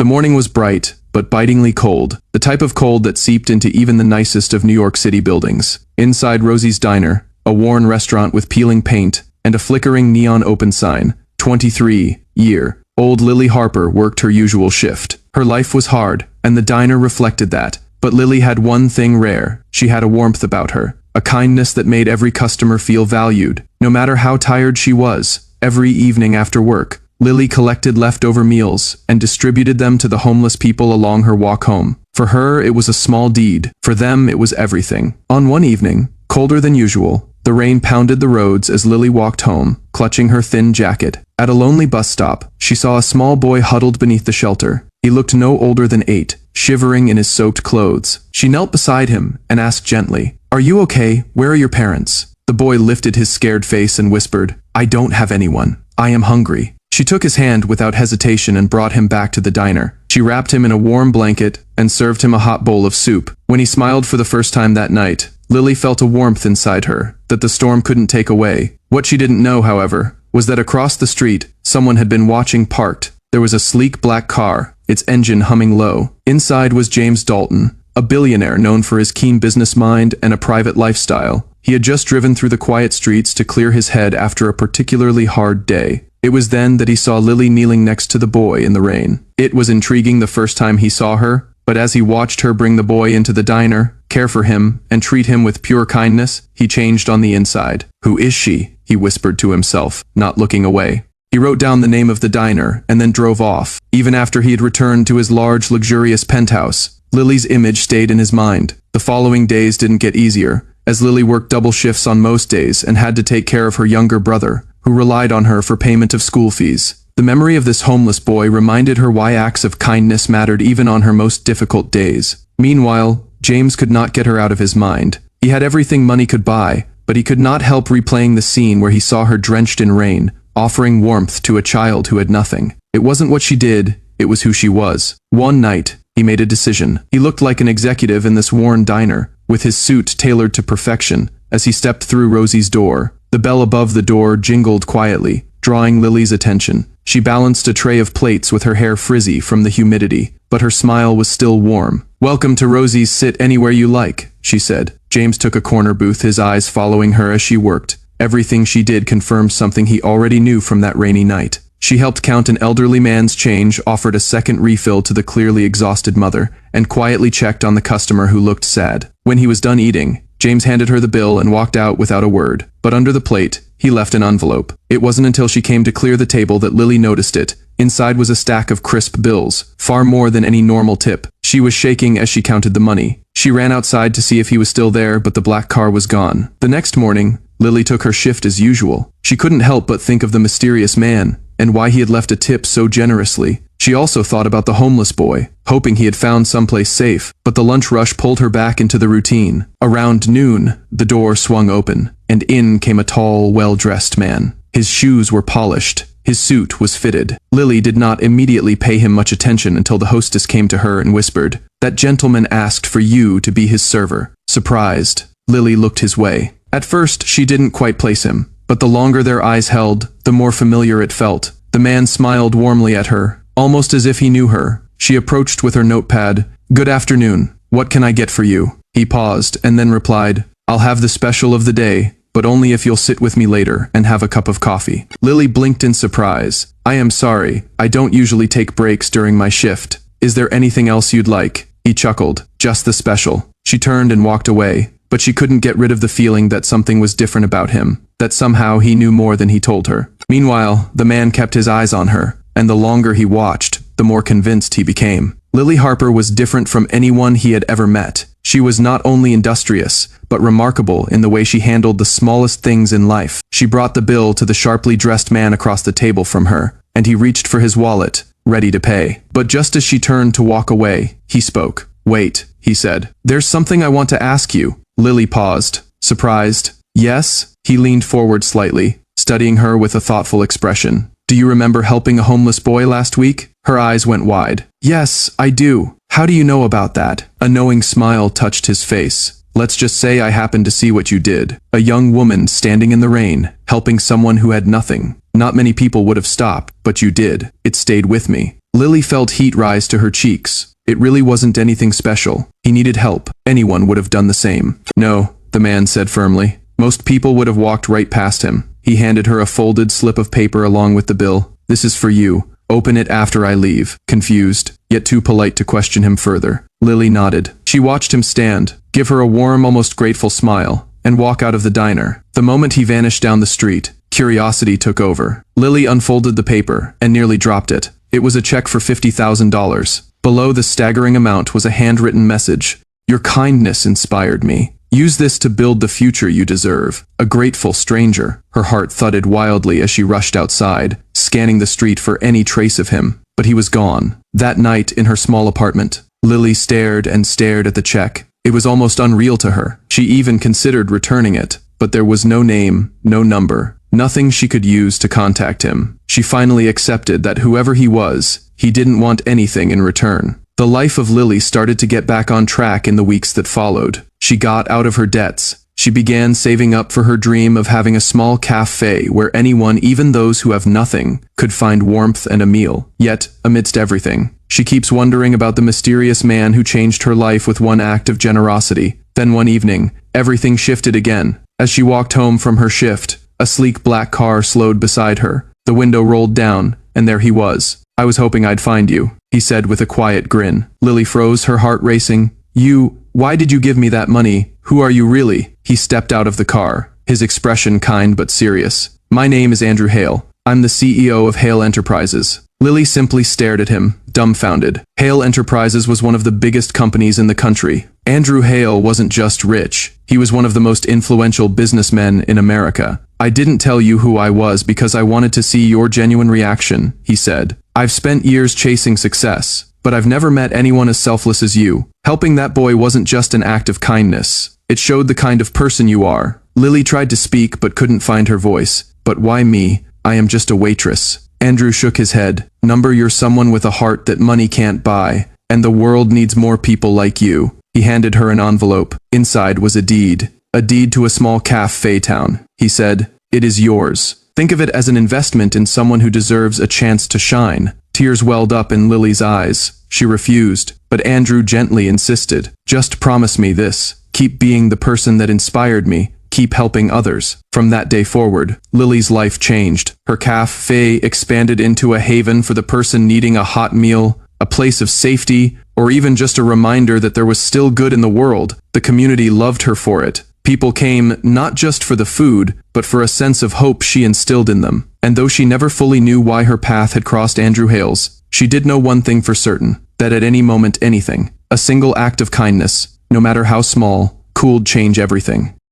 The morning was bright, but bitingly cold, the type of cold that seeped into even the nicest of New York City buildings. Inside Rosie's diner, a worn restaurant with peeling paint and a flickering neon open sign, 23-year-old Lily Harper worked her usual shift. Her life was hard, and the diner reflected that. But Lily had one thing rare. She had a warmth about her, a kindness that made every customer feel valued, no matter how tired she was. Every evening after work, Lily collected leftover meals and distributed them to the homeless people along her walk home. For her, it was a small deed. For them, it was everything. On one evening, colder than usual, the rain pounded the roads as Lily walked home, clutching her thin jacket. At a lonely bus stop, she saw a small boy huddled beneath the shelter. He looked no older than 8, shivering in his soaked clothes. She knelt beside him and asked gently, "Are you okay? Where are your parents?" The boy lifted his scared face and whispered, "I don't have anyone. I am hungry." She took his hand without hesitation and brought him back to the diner. She wrapped him in a warm blanket and served him a hot bowl of soup. When he smiled for the first time that night, Lily felt a warmth inside her that the storm couldn't take away. What she didn't know, however, was that across the street, someone had been watching parked. There was a sleek black car, its engine humming low. Inside was James Dalton, a billionaire known for his keen business mind and a private lifestyle. He had just driven through the quiet streets to clear his head after a particularly hard day. It was then that he saw Lily kneeling next to the boy in the rain. It was intriguing the first time he saw her, but as he watched her bring the boy into the diner, care for him, and treat him with pure kindness, he changed on the inside. "Who is she?" he whispered to himself, not looking away. He wrote down the name of the diner and then drove off. Even after he had returned to his large, luxurious penthouse, Lily's image stayed in his mind. The following days didn't get easier, as Lily worked double shifts on most days and had to take care of her younger brother, who relied on her for payment of school fees. The memory of this homeless boy reminded her why acts of kindness mattered even on her most difficult days. Meanwhile, James could not get her out of his mind. He had everything money could buy, but he could not help replaying the scene where he saw her drenched in rain, offering warmth to a child who had nothing. It wasn't what she did, it was who she was. One night, he made a decision. He looked like an executive in this worn diner, with his suit tailored to perfection. As he stepped through Rosie's door, the bell above the door jingled quietly, drawing Lily's attention. She balanced a tray of plates with her hair frizzy from the humidity, but her smile was still warm. "Welcome to Rosie's, sit anywhere you like," she said. James took a corner booth, his eyes following her as she worked. Everything she did confirmed something he already knew from that rainy night. She helped count an elderly man's change, offered a second refill to the clearly exhausted mother, and quietly checked on the customer who looked sad. When he was done eating, James handed her the bill and walked out without a word. But under the plate, he left an envelope. It wasn't until she came to clear the table that Lily noticed it. Inside was a stack of crisp bills, far more than any normal tip. She was shaking as she counted the money. She ran outside to see if he was still there, but the black car was gone. The next morning, Lily took her shift as usual. She couldn't help but think of the mysterious man, and why he had left a tip so generously. She also thought about the homeless boy, hoping he had found someplace safe, but the lunch rush pulled her back into the routine. Around noon, the door swung open, and in came a tall, well-dressed man. His shoes were polished. His suit was fitted. Lily did not immediately pay him much attention until the hostess came to her and whispered, "That gentleman asked for you to be his server." Surprised, Lily looked his way. At first, she didn't quite place him, but the longer their eyes held, the more familiar it felt. The man smiled warmly at her, almost as if he knew her. She approached with her notepad. "Good afternoon. What can I get for you?" He paused and then replied, "I'll have the special of the day, but only if you'll sit with me later and have a cup of coffee." Lily blinked in surprise. "I am sorry. I don't usually take breaks during my shift. Is there anything else you'd like?" He chuckled. "Just the special." She turned and walked away, but she couldn't get rid of the feeling that something was different about him, that somehow he knew more than he told her. Meanwhile, the man kept his eyes on her, and the longer he watched, the more convinced he became. Lily Harper was different from anyone he had ever met. She was not only industrious, but remarkable in the way she handled the smallest things in life. She brought the bill to the sharply dressed man across the table from her, and he reached for his wallet, ready to pay. But just as she turned to walk away, he spoke. "Wait," he said. "There's something I want to ask you." Lily paused, surprised. "Yes?" He leaned forward slightly, studying her with a thoughtful expression. "Do you remember helping a homeless boy last week?" Her eyes went wide. "Yes, I do. How do you know about that?" A knowing smile touched his face. "Let's just say I happened to see what you did. A young woman standing in the rain, helping someone who had nothing. Not many people would have stopped, but you did. It stayed with me." Lily felt heat rise to her cheeks. It really wasn't anything special. He needed help. Anyone would have done the same. No, the man said firmly. Most people would have walked right past him. He handed her a folded slip of paper along with the bill. This is for you. Open it after I leave. Confused, yet too polite to question him further. Lily nodded. She watched him stand, give her a warm, almost grateful smile, and walk out of the diner. The moment he vanished down the street, curiosity took over. Lily unfolded the paper and nearly dropped it. It was a check for $50,000. Below the staggering amount was a handwritten message. Your kindness inspired me. Use this to build the future you deserve. A grateful stranger. Her heart thudded wildly as she rushed outside, scanning the street for any trace of him. But he was gone. That night in her small apartment, Lily stared and stared at the check. It was almost unreal to her. She even considered returning it, but there was no name, no number, nothing she could use to contact him. She finally accepted that whoever he was, he didn't want anything in return. The life of Lily started to get back on track in the weeks that followed. She got out of her debts. She began saving up for her dream of having a small cafe where anyone, even those who have nothing, could find warmth and a meal. Yet, amidst everything, she keeps wondering about the mysterious man who changed her life with one act of generosity. Then one evening, everything shifted again. As she walked home from her shift, a sleek black car slowed beside her. The window rolled down, and there he was. I was hoping I'd find you, he said with a quiet grin. Lily froze, her heart racing. Why did you give me that money? Who are you really? He stepped out of the car, his expression kind but serious. My name is Andrew Hale. I'm the CEO of Hale Enterprises. Lily simply stared at him, dumbfounded. Hale Enterprises was one of the biggest companies in the country. Andrew Hale wasn't just rich. He was one of the most influential businessmen in America. I didn't tell you who I was because I wanted to see your genuine reaction, he said. I've spent years chasing success, but I've never met anyone as selfless as you. Helping that boy wasn't just an act of kindness. It showed the kind of person you are. Lily tried to speak but couldn't find her voice. But why me? I am just a waitress. Andrew shook his head. You're someone with a heart that money can't buy, and the world needs more people like you. He handed her an envelope. Inside was a deed to a small cafe town. He said, it is yours. Think of it as an investment in someone who deserves a chance to shine. Tears welled up in Lily's eyes. She refused, but Andrew gently insisted. Just promise me this. Keep being the person that inspired me. Keep helping others. From that day forward, Lily's life changed. Her cafe expanded into a haven for the person needing a hot meal, a place of safety, or even just a reminder that there was still good in the world. The community loved her for it. People came not just for the food, but for a sense of hope she instilled in them. And though she never fully knew why her path had crossed Andrew Hale's, she did know one thing for certain, that at any moment anything, a single act of kindness, no matter how small, could change everything.